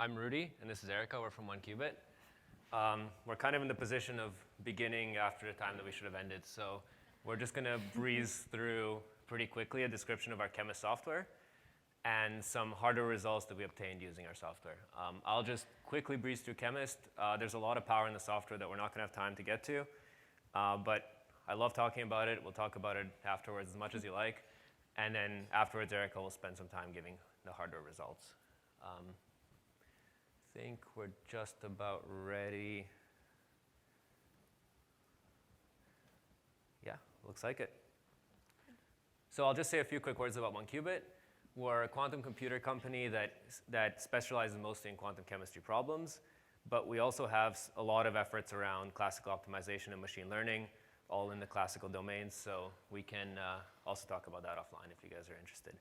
I'm Rudi, and this is Erika. We're from 1Qubit. We're kind of in the position of beginning after the time that we should have ended. So we're just going to breeze through pretty quickly a description of our Qemist software and some hardware results that we obtained using our software. I'll just quickly breeze through Qemist. There's a lot of power in the software that we're not going to have time to get to. But I love talking about it. We'll talk about it afterwards as much as you like. And then afterwards, Erika will spend some time giving the hardware results. I think we're just about ready. Yeah, looks like it. So I'll just say a few quick words about 1Qubit. We're a quantum computer company that specializes mostly in quantum chemistry problems, but we also have a lot of efforts around classical optimization and machine learning, all in the classical domains, so we can also talk about that offline if you guys are interested.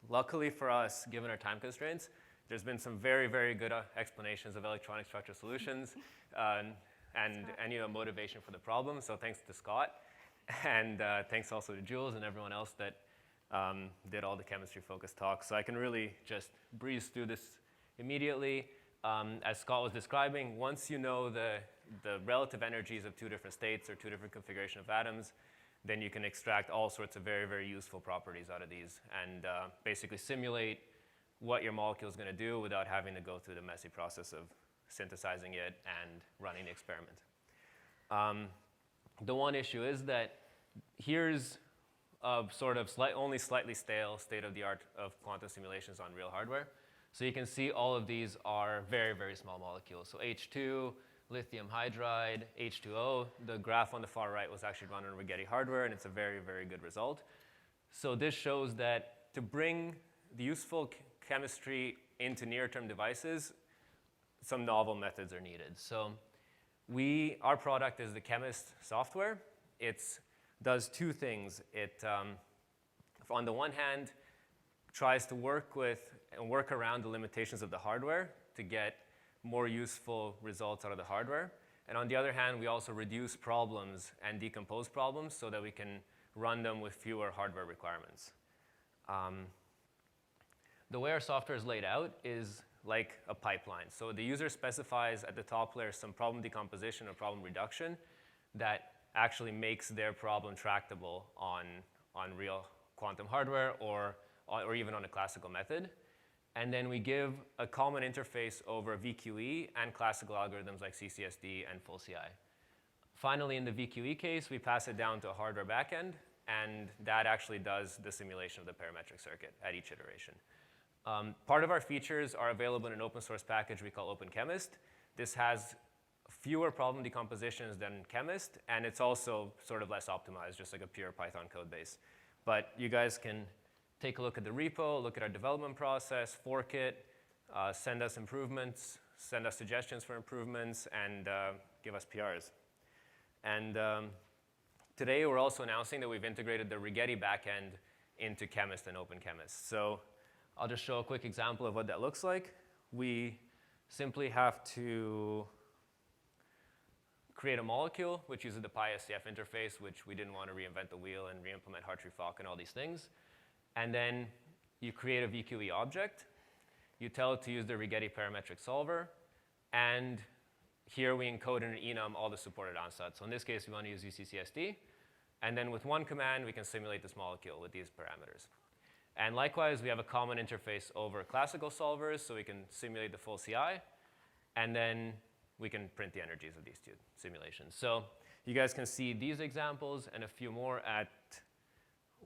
Luckily for us, given our time constraints, there's been some very, very good explanations of electronic structure solutions and motivation for the problem. So thanks to Scott, and thanks also to Jules and everyone else that did all the chemistry-focused talks. So I can really just breeze through this immediately. As Scott was describing, once you know the relative energies of two different states or two different configurations of atoms, then you can extract all sorts of very, very useful properties out of these and basically simulate what your molecule is going to do without having to go through the messy process of synthesizing it and running the experiment. The one issue is that here's a sort of only slightly stale state-of-the-art of quantum simulations on real hardware. So you can see all of these are very, very small molecules. So H2, lithium hydride, H2O. The graph on the far right was actually run on Rigetti hardware, and it's a very, very good result. So this shows that to bring the useful chemistry into near-term devices, some novel methods are needed. So our product is the Qemist software. It does two things. It, on the one hand, tries to work around the limitations of the hardware to get more useful results out of the hardware. And on the other hand, we also reduce problems and decompose problems so that we can run them with fewer hardware requirements. The way our software is laid out is like a pipeline. So the user specifies at the top layer some problem decomposition or problem reduction that actually makes their problem tractable on real quantum hardware or even on a classical method. And then we give a common interface over VQE and classical algorithms like CCSD and full CI. Finally, in the VQE case, we pass it down to a hardware backend, and that actually does the simulation of the parametric circuit at each iteration. Part of our features are available in an open source package we call OpenQemist. This has fewer problem decompositions than Qemist, and it's also sort of less optimized, just like a pure Python code base. But you guys can take a look at the repo, look at our development process, fork it, send us improvements, send us suggestions for improvements, and give us PRs. And today we're also announcing that we've integrated the Rigetti backend into Qemist and OpenQemist. So I'll just show a quick example of what that looks like. We simply have to create a molecule, which uses the PySCF interface, which we didn't want to reinvent the wheel and re-implement Hartree-Fock and all these things. And then you create a VQE object. You tell it to use the Rigetti parametric solver. And here we encode in an enum all the supported ansatz. So in this case, we want to use UCCSD. And then with one command, we can simulate this molecule with these parameters. And likewise, we have a common interface over classical solvers, so we can simulate the full CI. And then we can print the energies of these two simulations. So you guys can see these examples and a few more at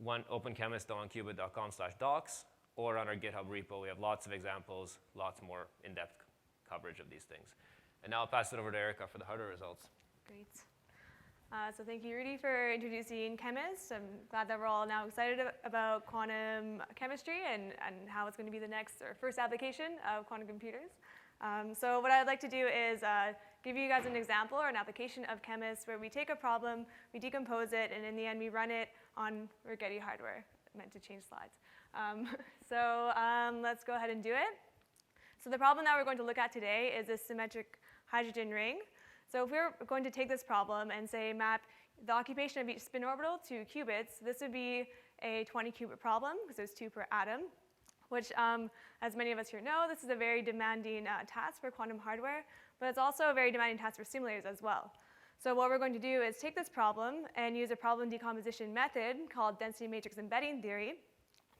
openchemist.1qubit.com/docs, or on our GitHub repo. We have lots of examples, lots more in-depth coverage of these things. And now I'll pass it over to Erika for the hardware results. Great. So thank you, Rudi, for introducing Qemist. I'm glad that we're all now excited about quantum chemistry and how it's going to be the next or first application of quantum computers. So what I'd like to do is give you guys an example or an application of Qemist where we take a problem, we decompose it, and in the end we run it on Rigetti hardware. I meant to change slides. Let's go ahead and do it. So the problem that we're going to look at today is a symmetric hydrogen ring. So if we're going to take this problem and say map the occupation of each spin orbital to qubits, this would be a 20 qubit problem because there's 2 per atom. which, as many of us here know, this is a very demanding task for quantum hardware, but it's also a very demanding task for simulators as well. So what we're going to do is take this problem and use a problem decomposition method called density matrix embedding theory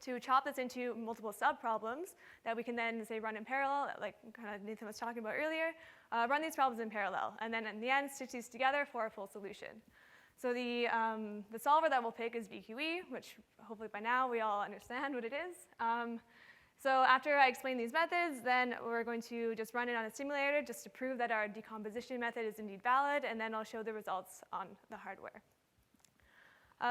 to chop this into multiple subproblems that we can then, say, run in parallel, like kind of Nathan was talking about earlier, run these problems in parallel, and then in the end, stitch these together for a full solution. So the solver that we'll pick is VQE, which hopefully by now we all understand what it is. So after I explain these methods, then we're going to just run it on a simulator just to prove that our decomposition method is indeed valid, and then I'll show the results on the hardware.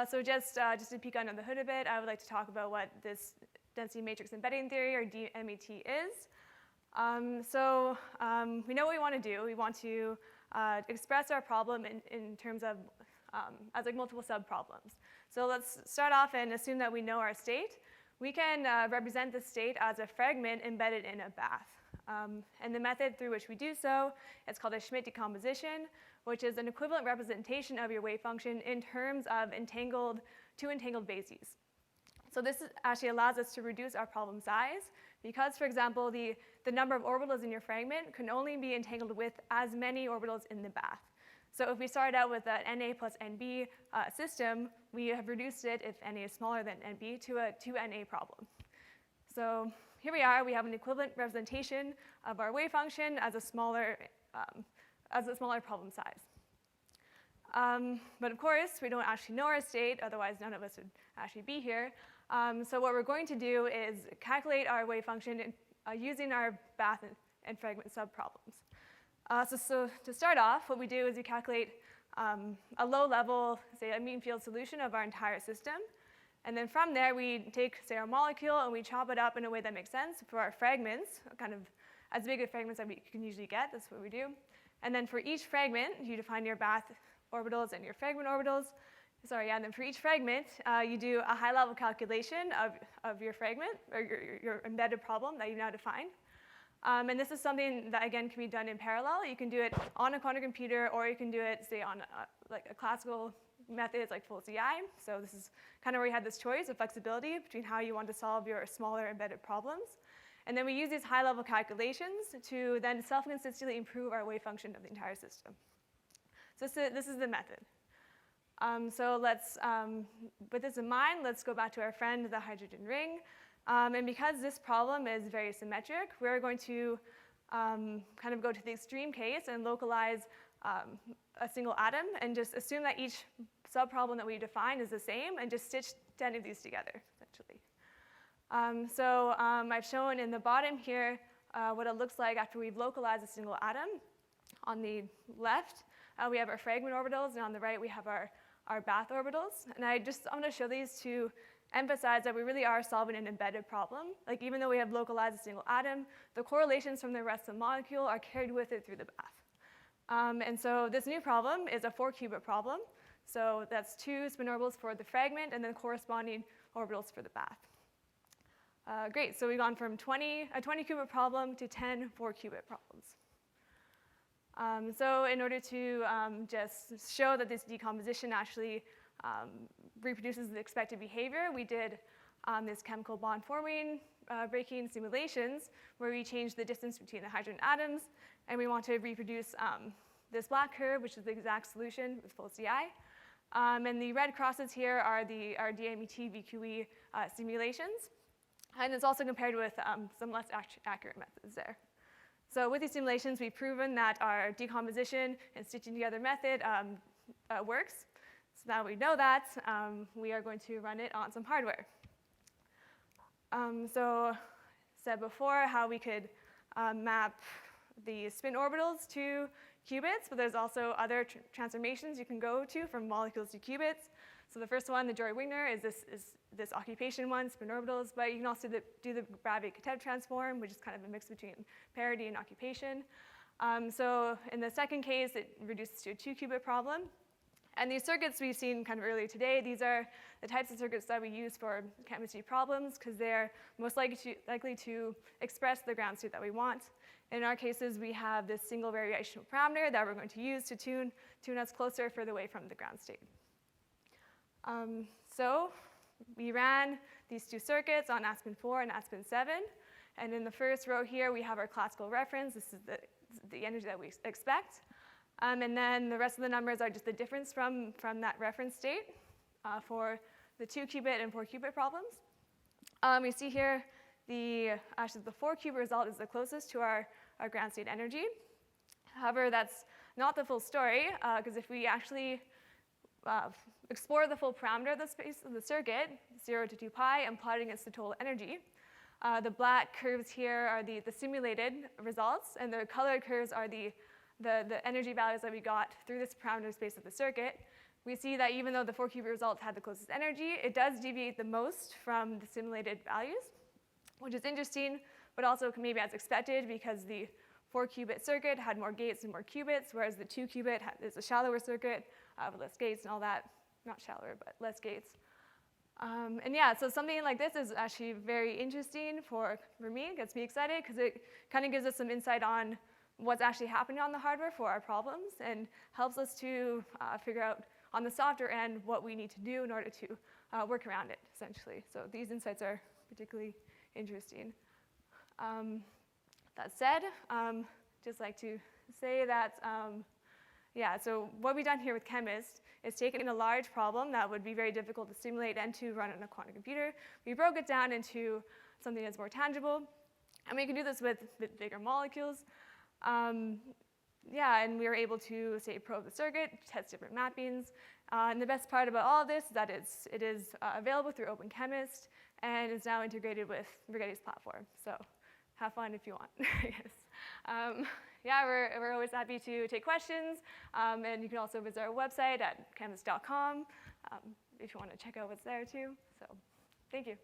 So just to peek under the hood a bit, I would like to talk about what this density matrix embedding theory, or DMET, is. We know what we want to do. We want to express our problem in terms of as like multiple subproblems. So let's start off and assume that we know our state. We can represent the state as a fragment embedded in a bath. And the method through which we do so, it's called a Schmidt decomposition, which is an equivalent representation of your wave function in terms of two entangled bases. So this actually allows us to reduce our problem size because, for example, the number of orbitals in your fragment can only be entangled with as many orbitals in the bath. So if we started out with an NA plus NB system, we have reduced it, if NA is smaller than NB, to a 2NA problem. So here we are. We have an equivalent representation of our wave function as a smaller problem size. But of course, we don't actually know our state. Otherwise, none of us would actually be here. So what we're going to do is calculate our wave function using our bath and fragment subproblems. So to start off, what we do is we calculate a low-level, say, a mean field solution of our entire system. And then from there, we take, say, our molecule, and we chop it up in a way that makes sense for our fragments, kind of as big as fragments that we can usually get. That's what we do. And then for each fragment, you define your bath orbitals and your fragment orbitals. And then for each fragment, you do a high-level calculation of your fragment, or your embedded problem that you've now defined. And this is something that, again, can be done in parallel. You can do it on a quantum computer, or you can do it, say, on like a classical methods like full CI. So this is kind of where you have this choice of flexibility between how you want to solve your smaller embedded problems. And then we use these high-level calculations to then self-consistently improve our wave function of the entire system. So this is the method. So let's, with this in mind, let's go back to our friend, the hydrogen ring. And because this problem is very symmetric, we're going to kind of go to the extreme case and localize a single atom and just assume that each subproblem that we define is the same and just stitch 10 of these together, essentially. I've shown in the bottom here what it looks like after we've localized a single atom. On the left, we have our fragment orbitals, and on the right, we have our bath orbitals. And I'm going to show these to emphasize that we really are solving an embedded problem. Like, even though we have localized a single atom, the correlations from the rest of the molecule are carried with it through the bath. And so this new problem is a 4-qubit problem. So that's 2 spin orbitals for the fragment and then corresponding orbitals for the bath. Great, so we've gone from a 20-qubit problem to 10 4-qubit problems. So in order to just show that this decomposition actually reproduces the expected behavior, we did this chemical bond forming breaking simulations where we changed the distance between the hydrogen atoms, and we want to reproduce this black curve, which is the exact solution with full CI. And the red crosses here are our DMET VQE simulations. And it's also compared with some less accurate methods there. So with these simulations, we've proven that our decomposition and stitching together method works. So now we know that, we are going to run it on some hardware. So said before how we could map the spin orbitals to qubits, but there's also other transformations you can go to from molecules to qubits. So the first one, the Joy-Wigner, is this occupation one, spin orbitals, but you can also do the Bravais-Keteb transform, which is kind of a mix between parity and occupation. So in the second case, it reduces to a 2-qubit problem. And these circuits we've seen kind of earlier today, these are the types of circuits that we use for chemistry problems because they're most likely to express the ground state that we want. In our cases, we have this single variational parameter that we're going to use to tune us closer further away from the ground state. So we ran these two circuits on Aspen 4 and Aspen 7. And in the first row here, we have our classical reference. This is the energy that we expect. And then the rest of the numbers are just the difference from that reference state for the 2-qubit and 4-qubit problems. We see here actually the 4-qubit result is the closest to our ground state energy. However, that's not the full story, because if we actually explore the full parameter of the space of the circuit, 0 to 2 pi, and plot it against the total energy, the black curves here are the simulated results, and the colored curves are the energy values that we got through this parameter space of the circuit. We see that even though the 4-qubit result had the closest energy, it does deviate the most from the simulated values, which is interesting, but also maybe as expected, because the 4-qubit circuit had more gates and more qubits, whereas the 2-qubit is a shallower circuit with less gates and all that. Not shallower, but less gates. And yeah, so something like this is actually very interesting for me. It gets me excited because it kind of gives us some insight on what's actually happening on the hardware for our problems and helps us to figure out on the software end what we need to do in order to work around it, essentially. So these insights are particularly interesting. That said, just like to say that, yeah, so what we've done here with Qemist is taken a large problem that would be very difficult to simulate and to run on a quantum computer. We broke it down into something that's more tangible, and we can do this with bigger molecules. Yeah, and we were able to, say, probe the circuit, test different mappings. And the best part about all of this is that it is available through Open Qemist, and is now integrated with Rigetti's platform. So have fun if you want, I guess. Yeah, we're always happy to take questions, and you can also visit our website at qemist.com if you want to check out what's there too. So thank you.